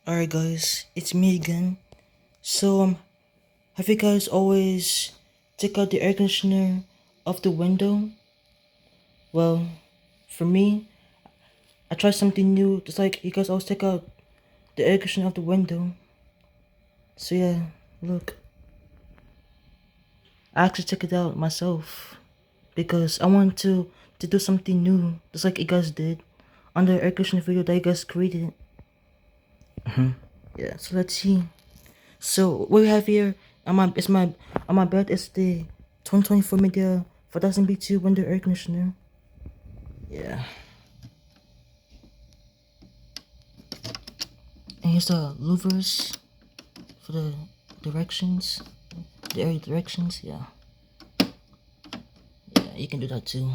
Alright guys, it's me again. Have you guys always take out the air conditioner off the window? Well, for me, I tried something new, just like you guys always take out the air conditioner off the window. So yeah, look, I actually took it out myself because I wanted to do something new, just like you guys did on the air conditioner video that you guys created. Yeah, so let's see. So what we have here on my bed is the 2024 Midea 4000B2 window air conditioner. Yeah. And here's the louvers for the directions. The area directions, yeah. Yeah, you can do that too.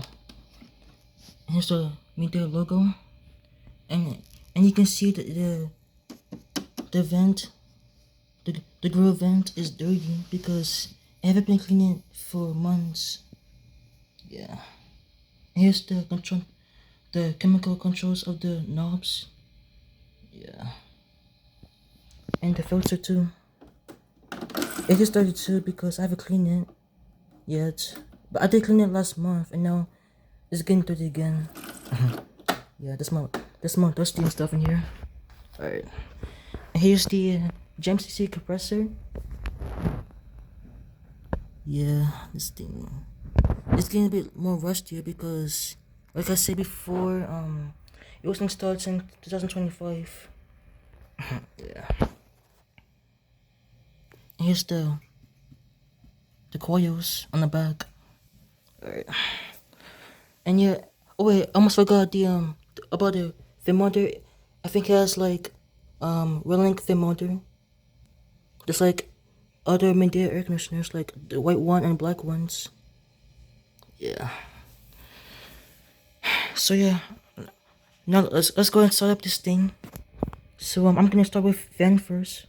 And here's the Midea logo. And you can see the vent, the grill vent is dirty because I haven't been cleaning it for months. Yeah. And here's the chemical controls of the knobs. Yeah. And the filter too. It just started too because I haven't cleaned it yet. But I did clean it last month and now it's getting dirty again. Yeah, there's more dusty and stuff in here. Alright. And here's the GMCC compressor. Yeah, this thing. It's getting a bit more rustier because, like I said before, it was installed in 2025. Yeah. And here's the coils on the back. Alright. And yeah, oh wait, I almost forgot about the fin motor. I think it has like Relink fin motor. Just like other Midea air conditioners, like the white one and black ones. Yeah. So yeah, now let's go and start up this thing. So I'm gonna start with fan first.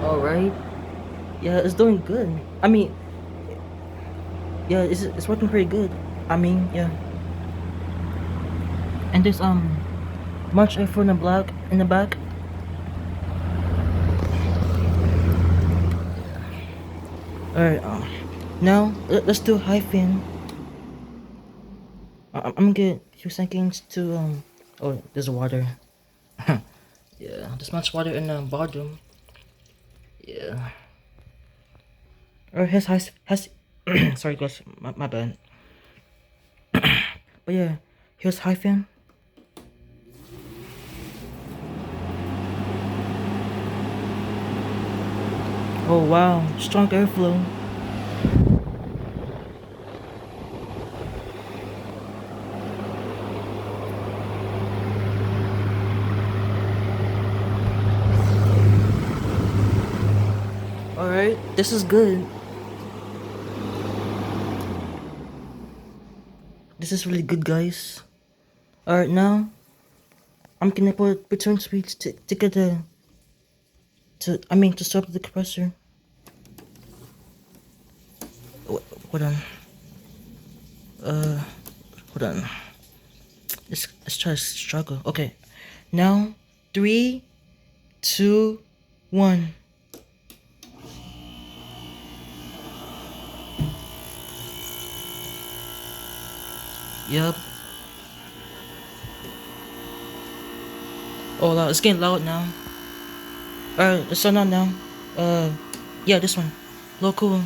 All right. Yeah, it's doing good. I mean, yeah, it's working pretty good. I mean, yeah. And there's much air in the black in the back. All right. Now let's do high fin. I'm gonna get a few seconds to Oh, there's water. Yeah, there's much water in the bottom. Yeah. Or has sorry guys, my bad. But yeah, here's high fin. Oh wow, strong airflow. Alright, this is good. This is really good, guys. Alright, now I'm gonna put return switch to get to stop the compressor. Hold on. Hold on. Let's try to struggle. Okay, now 3, 2, 1. Yep. Oh, loud. It's getting loud now. Alright, let's turn on now. Yeah, this one. Low cool.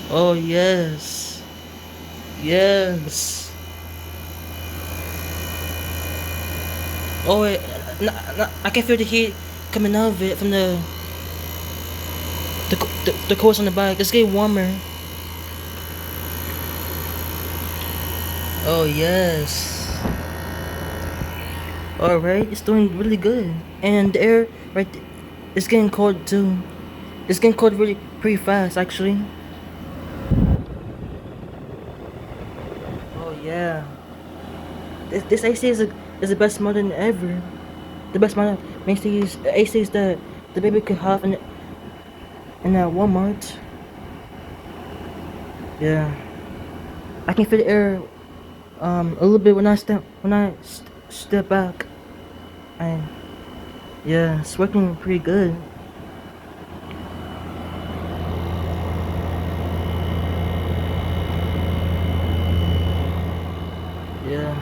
Oh, yes. Yes. Oh, wait. I can feel the heat coming out of it from the coals on the back. It's getting warmer. Oh, yes. Alright, it's doing really good. And the air, right, it's getting cold too. It's getting cold really pretty fast, actually. yeah. This AC is the best model ever. The best model makes these ACs that the baby could have in a Walmart. Yeah. I can feel the air a little bit when I step back. And yeah, it's working pretty good. Yeah.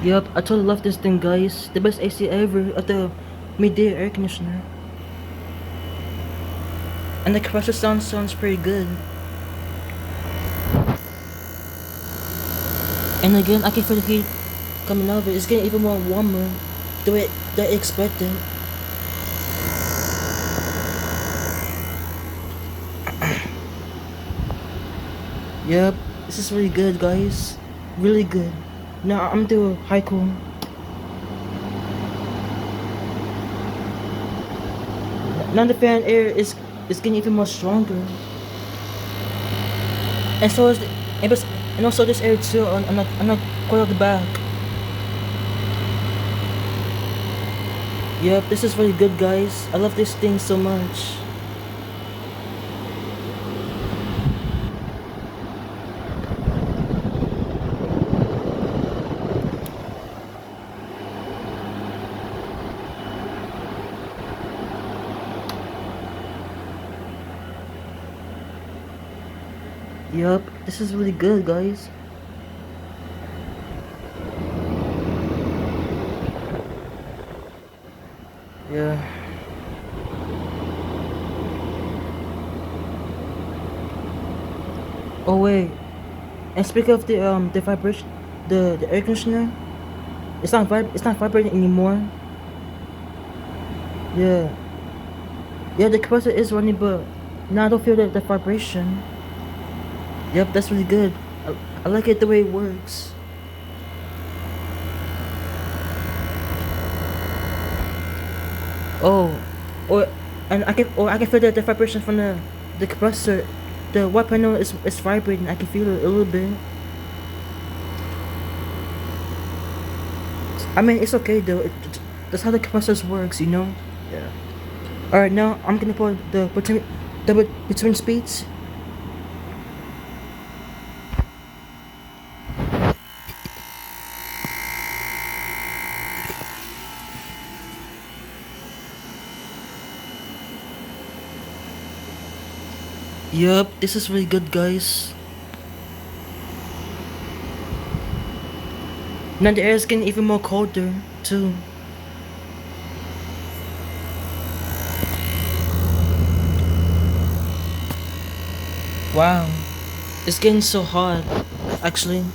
Yep, I totally love this thing, guys. The best AC ever at the midday air conditioner. And the compressor sounds pretty good. And again, I can feel the heat coming out of it. It's getting even more warmer the way that I expected. Yep, this is really good, guys. Really good. Now I'm doing haiku. Now the fan air is getting even more stronger. And so is and also this air too on the coil of the back. Yep, this is really good, guys. I love this thing so much. Yep, this is really good, guys. Yeah. Oh wait, and speak of the vibration, the air conditioner, it's not vibrating anymore. Yeah, yeah, the compressor is running, but now I don't feel the vibration. Yep, that's really good. I like it the way it works. Oh, or I can feel the vibration from the compressor. The white panel is vibrating. I can feel it a little bit. I mean, it's okay though. That's how the compressors works, you know. Yeah. All right, now I'm gonna put the between speeds. Yup, this is really good, guys. Now the air is getting even more colder too. Wow, it's getting so hot, actually.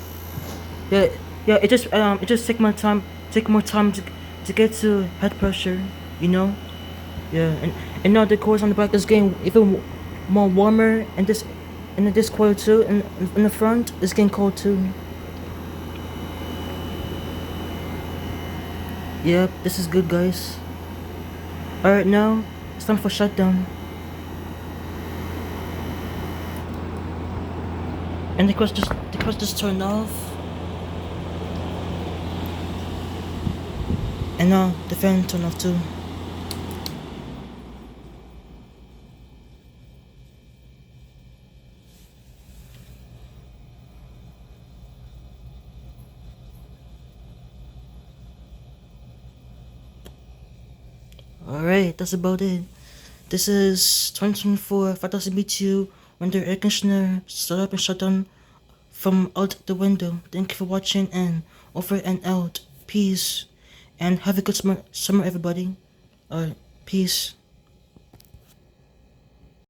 Yeah, yeah. It just take more time to get to head pressure, you know. Yeah, and now the coils on the back is getting even more warmer, and this coil too, and in the front is getting cold too. Yep, this is good, guys. All right, now it's time for shutdown. And the cross just turned off. And now the fan turned off too. Alright, that's about it. This is 2024 5000 BTU when the air conditioner started up and shut down from out the window. Thank you for watching and over and out. Peace. And have a good summer everybody. Alright, peace.